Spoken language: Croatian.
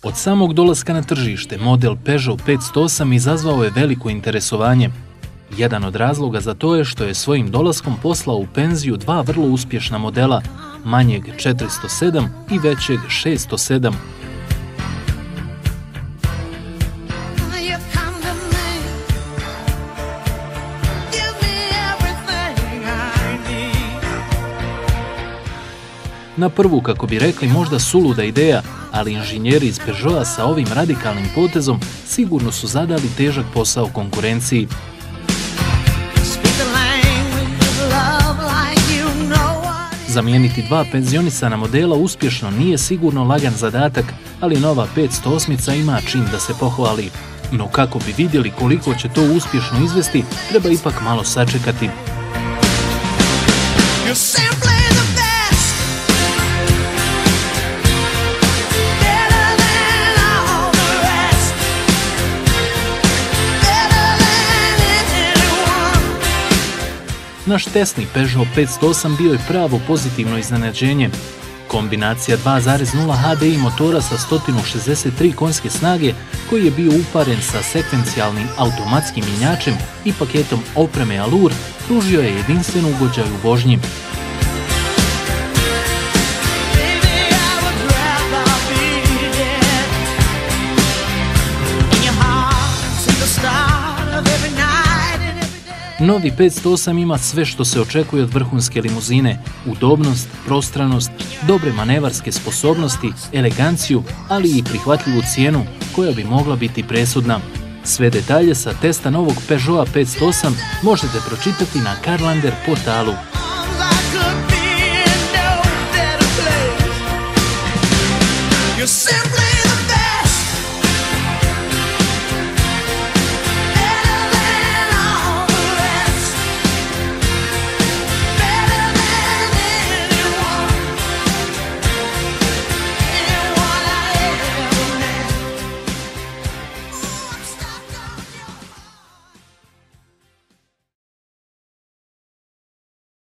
Od samog dolaska na tržište, model Peugeot 508 izazvao je veliko interesovanje. Jedan od razloga za to je što je svojim dolaskom poslao u penziju dva vrlo uspješna modela, manjeg 407 i većeg 607. Na prvu, kako bi rekli, možda suluda ideja, ali inženjeri iz Peugeota sa ovim radikalnim potezom sigurno su zadali težak posao konkurenciji. Zamijeniti dva penzionisana modela uspješno nije sigurno lagan zadatak, ali nova 508 ima čin da se pohvali. No kako bi vidjeli koliko će to uspješno izvesti, treba ipak malo sačekati. Naš testni Peugeot 508 bio je pravo pozitivno iznenađenje. Kombinacija 2.0 HDI motora sa 163 konjske snage, koji je bio uparen sa sekvencijalnim automatskim mjenjačem i paketom opreme Allure, pružio je jedinstven ugođaj u vožnji. Novi 508 ima sve što se očekuje od vrhunske limuzine: udobnost, prostranost, dobre manevarske sposobnosti, eleganciju, ali i prihvatljivu cijenu koja bi mogla biti presudna. Sve detalje sa testa novog Peugeota 508 možete pročitati na Carlander portalu.